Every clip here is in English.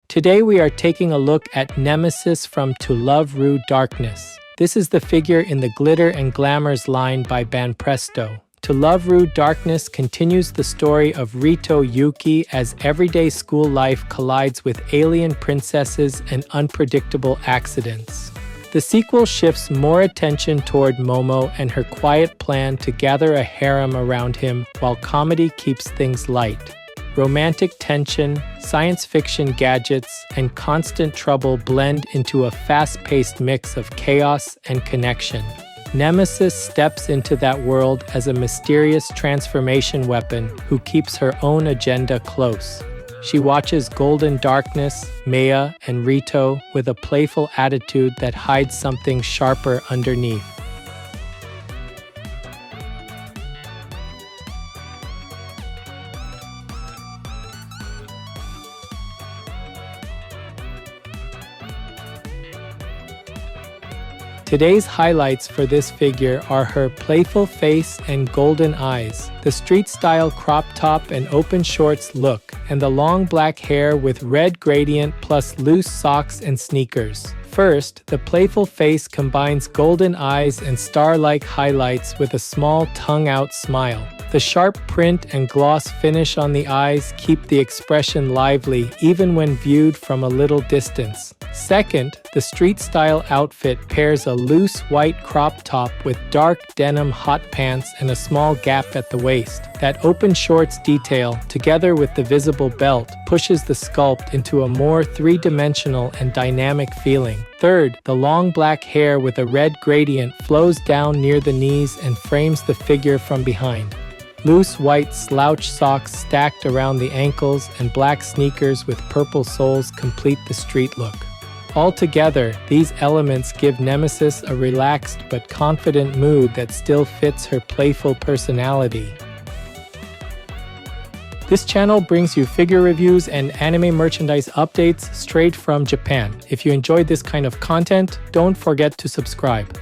Today we are taking a look at Nemesis from To Love Ru Darkness. This is the figure in the Glitter and Glamours line by Banpresto. To Love Ru Darkness continues the story of Rito Yuuki as everyday school life collides with alien princesses and unpredictable accidents. The sequel shifts more attention toward Momo and her quiet plan to gather a harem around him while comedy keeps things light. Romantic tension, science fiction gadgets, and constant trouble blend into a fast-paced mix of chaos and connection. Nemesis steps into that world as a mysterious transformation weapon who keeps her own agenda close. She watches Golden Darkness, Maya, and Rito with a playful attitude that hides something sharper underneath. Today's highlights for this figure are her playful face and golden eyes, the street-style crop top and open shorts look, and the long black hair with red gradient plus loose socks and sneakers. First, the playful face combines golden eyes and star-like highlights with a small tongue-out smile. The sharp print and gloss finish on the eyes keep the expression lively even when viewed from a little distance. Second, the street-style outfit pairs a loose white crop top with dark denim hot pants and a small gap at the waist. That open shorts detail, together with the visible belt, pushes the sculpt into a more three-dimensional and dynamic feeling. Third, the long black hair with a red gradient flows down near the knees and frames the figure from behind. Loose white slouch socks stacked around the ankles and black sneakers with purple soles complete the street look. Altogether, these elements give Nemesis a relaxed but confident mood that still fits her playful personality. This channel brings you figure reviews and anime merchandise updates straight from Japan. If you enjoyed this kind of content, don't forget to subscribe.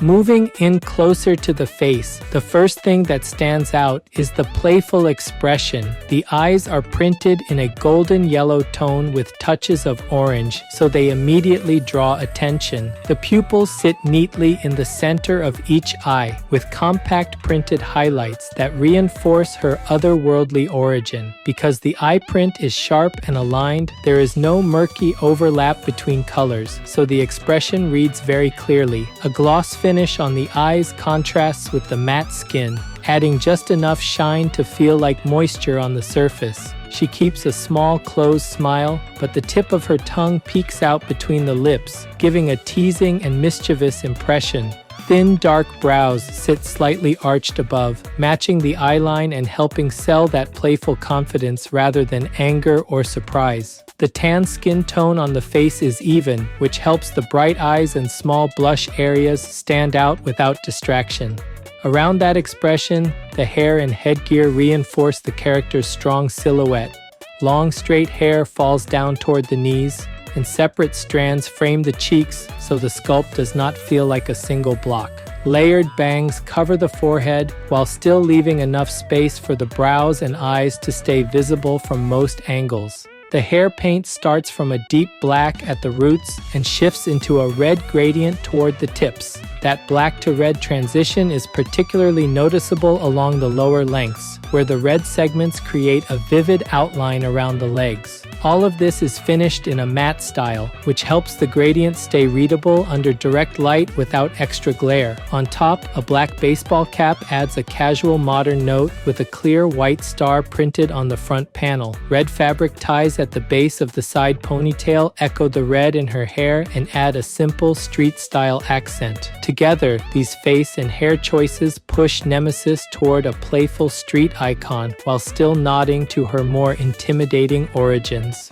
Moving in closer to the face, the first thing that stands out is the playful expression. The eyes are printed in a golden yellow tone with touches of orange, so they immediately draw attention. The pupils sit neatly in the center of each eye, with compact printed highlights that reinforce her otherworldly origin. Because the eye print is sharp and aligned, there is no murky overlap between colors, so the expression reads very clearly. A gloss finish on the eyes contrasts with the matte skin, adding just enough shine to feel like moisture on the surface. She keeps a small closed smile, but the tip of her tongue peeks out between the lips, giving a teasing and mischievous impression. Thin, dark brows sit slightly arched above, matching the eyeline and helping sell that playful confidence rather than anger or surprise. The tan skin tone on the face is even, which helps the bright eyes and small blush areas stand out without distraction. Around that expression, the hair and headgear reinforce the character's strong silhouette. Long straight hair falls down toward the knees, and separate strands frame the cheeks so the sculpt does not feel like a single block. Layered bangs cover the forehead while still leaving enough space for the brows and eyes to stay visible from most angles. The hair paint starts from a deep black at the roots and shifts into a red gradient toward the tips. That black to red transition is particularly noticeable along the lower lengths, where the red segments create a vivid outline around the legs. All of this is finished in a matte style, which helps the gradient stay readable under direct light without extra glare. On top, a black baseball cap adds a casual modern note with a clear white star printed on the front panel. Red fabric ties at the base of the side ponytail echo the red in her hair and add a simple street-style accent. Together, these face and hair choices push Nemesis toward a playful street icon while still nodding to her more intimidating origins.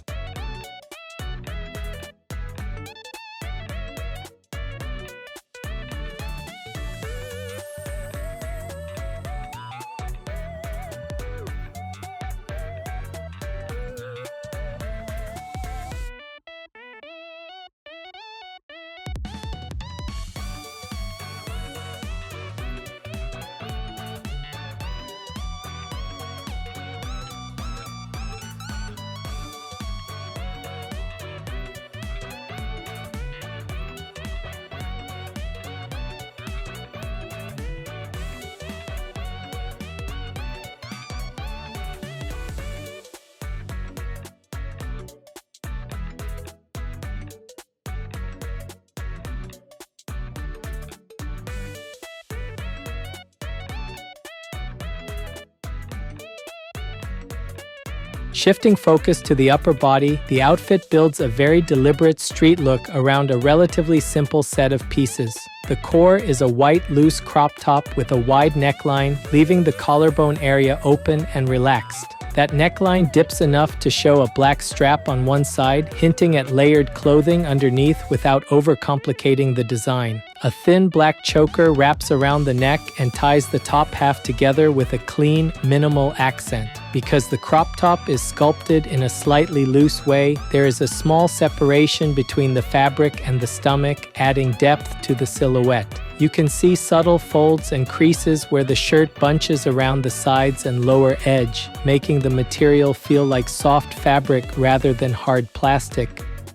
Shifting focus to the upper body, the outfit builds a very deliberate street look around a relatively simple set of pieces. The core is a white loose crop top with a wide neckline, leaving the collarbone area open and relaxed. That neckline dips enough to show a black strap on one side, hinting at layered clothing underneath without overcomplicating the design. A thin black choker wraps around the neck and ties the top half together with a clean, minimal accent. Because the crop top is sculpted in a slightly loose way, there is a small separation between the fabric and the stomach, adding depth to the silhouette. You can see subtle folds and creases where the shirt bunches around the sides and lower edge, making the material feel like soft fabric rather than hard plastic.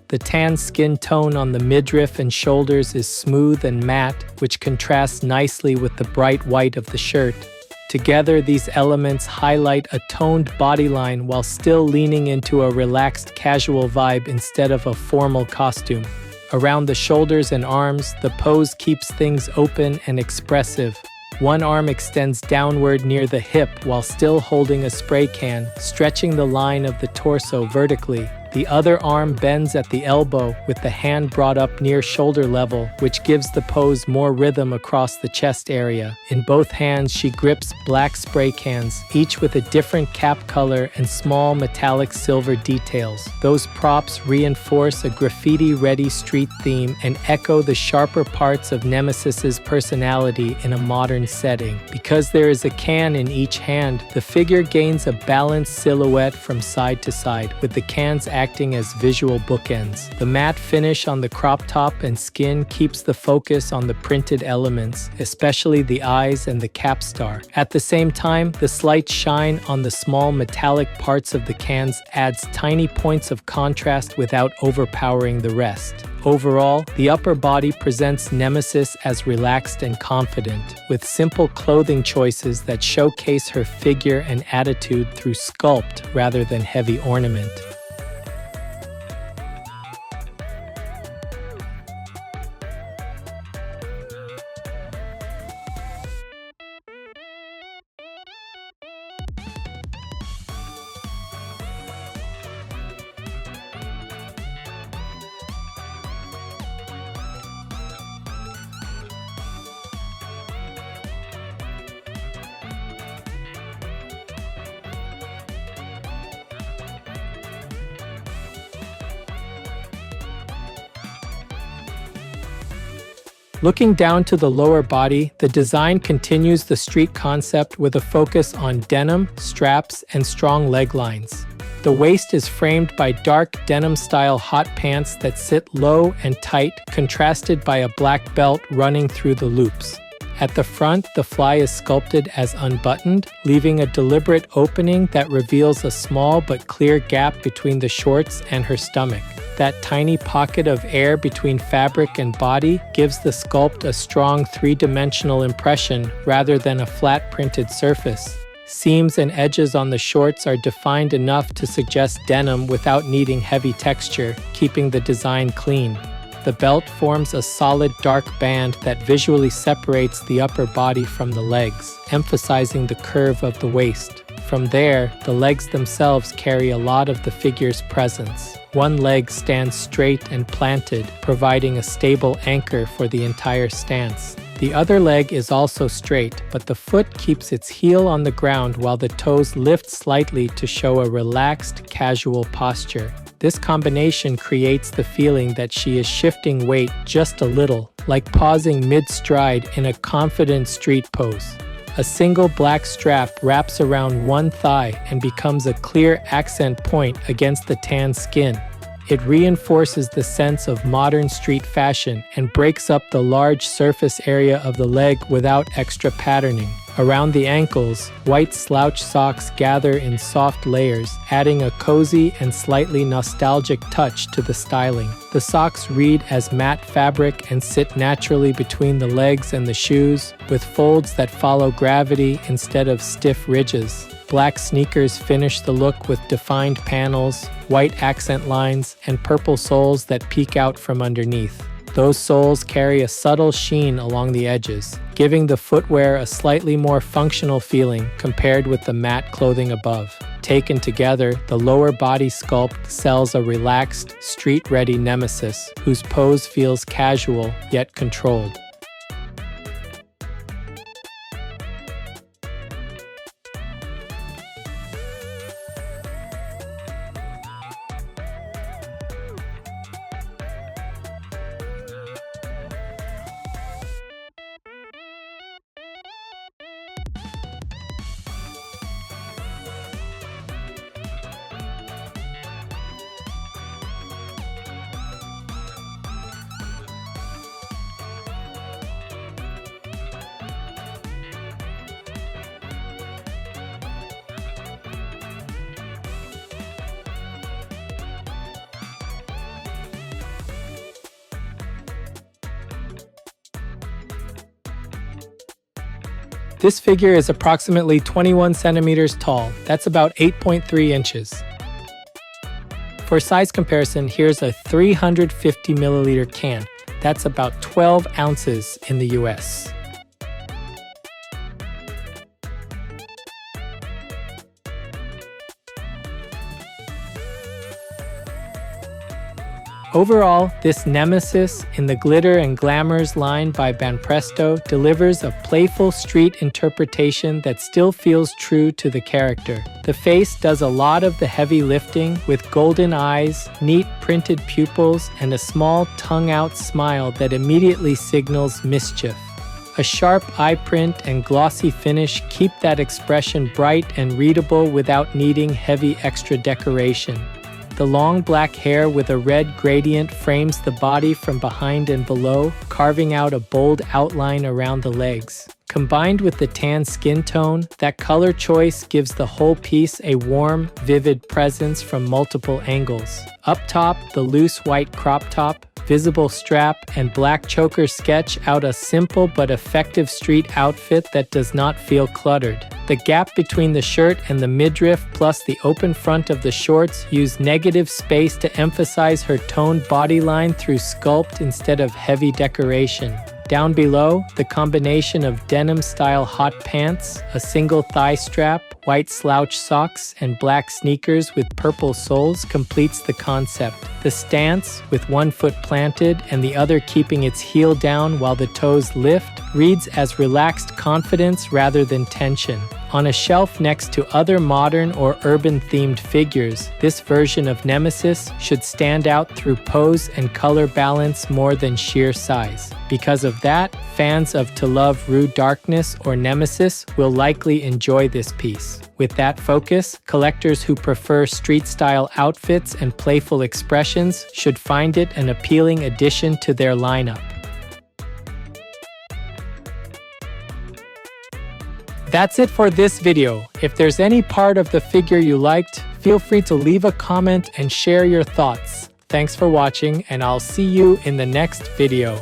The tan skin tone on the midriff and shoulders is smooth and matte, which contrasts nicely with the bright white of the shirt. Together, these elements highlight a toned bodyline while still leaning into a relaxed casual vibe instead of a formal costume. Around the shoulders and arms, the pose keeps things open and expressive. One arm extends downward near the hip while still holding a spray can, stretching the line of the torso vertically. The other arm bends at the elbow with the hand brought up near shoulder level, which gives the pose more rhythm across the chest area. In both hands, she grips black spray cans, each with a different cap color and small metallic silver details. Those props reinforce a graffiti-ready street theme and echo the sharper parts of Nemesis's personality in a modern setting. Because there is a can in each hand, the figure gains a balanced silhouette from side to side, with the cans acting as visual bookends. The matte finish on the crop top and skin keeps the focus on the printed elements, especially the eyes and the capstar. At the same time, the slight shine on the small metallic parts of the cans adds tiny points of contrast without overpowering the rest. Overall, the upper body presents Nemesis as relaxed and confident, with simple clothing choices that showcase her figure and attitude through sculpt rather than heavy ornament. Looking down to the lower body, the design continues the street concept with a focus on denim, straps, and strong leg lines. The waist is framed by dark denim-style hot pants that sit low and tight, contrasted by a black belt running through the loops. At the front, the fly is sculpted as unbuttoned, leaving a deliberate opening that reveals a small but clear gap between the shorts and her stomach. That tiny pocket of air between fabric and body gives the sculpt a strong three-dimensional impression rather than a flat printed surface. Seams and edges on the shorts are defined enough to suggest denim without needing heavy texture, keeping the design clean. The belt forms a solid dark band that visually separates the upper body from the legs, emphasizing the curve of the waist. From there, the legs themselves carry a lot of the figure's presence. One leg stands straight and planted, providing a stable anchor for the entire stance. The other leg is also straight, but the foot keeps its heel on the ground while the toes lift slightly to show a relaxed, casual posture. This combination creates the feeling that she is shifting weight just a little, like pausing mid-stride in a confident street pose. A single black strap wraps around one thigh and becomes a clear accent point against the tan skin. It reinforces the sense of modern street fashion and breaks up the large surface area of the leg without extra patterning. Around the ankles, white slouch socks gather in soft layers, adding a cozy and slightly nostalgic touch to the styling. The socks read as matte fabric and sit naturally between the legs and the shoes, with folds that follow gravity instead of stiff ridges. Black sneakers finish the look with defined panels, white accent lines, and purple soles that peek out from underneath. Those soles carry a subtle sheen along the edges, giving the footwear a slightly more functional feeling compared with the matte clothing above. taken together, the lower body sculpt sells a relaxed, street-ready Nemesis whose pose feels casual yet controlled. This figure is approximately 21 centimeters tall. That's about 8.3 inches. For size comparison, here's a 350 milliliter can. That's about 12 ounces in the US. Overall, this Nemesis in the Glitter and Glamours line by Banpresto delivers a playful street interpretation that still feels true to the character. The face does a lot of the heavy lifting with golden eyes, neat printed pupils, and a small tongue-out smile that immediately signals mischief. A sharp eye print and glossy finish keep that expression bright and readable without needing heavy extra decoration. The long black hair with a red gradient frames the body from behind and below, carving out a bold outline around the legs. Combined with the tan skin tone, that color choice gives the whole piece a warm, vivid presence from multiple angles. Up top, the loose white crop top, visible strap, and black choker sketch out a simple but effective street outfit that does not feel cluttered. The gap between the shirt and the midriff plus the open front of the shorts use negative space to emphasize her toned bodyline through sculpt instead of heavy decoration. Down below, the combination of denim-style hot pants, a single thigh strap, white slouch socks, and black sneakers with purple soles completes the concept. The stance, with one foot planted and the other keeping its heel down while the toes lift, reads as relaxed confidence rather than tension. On a shelf next to other modern or urban-themed figures, this version of Nemesis should stand out through pose and color balance more than sheer size. Because of that, fans of To Love Ru Darkness or Nemesis will likely enjoy this piece. With that focus, collectors who prefer street-style outfits and playful expressions should find it an appealing addition to their lineup. That's it for this video. If there's any part of the figure you liked, feel free to leave a comment and share your thoughts. Thanks for watching, and I'll see you in the next video.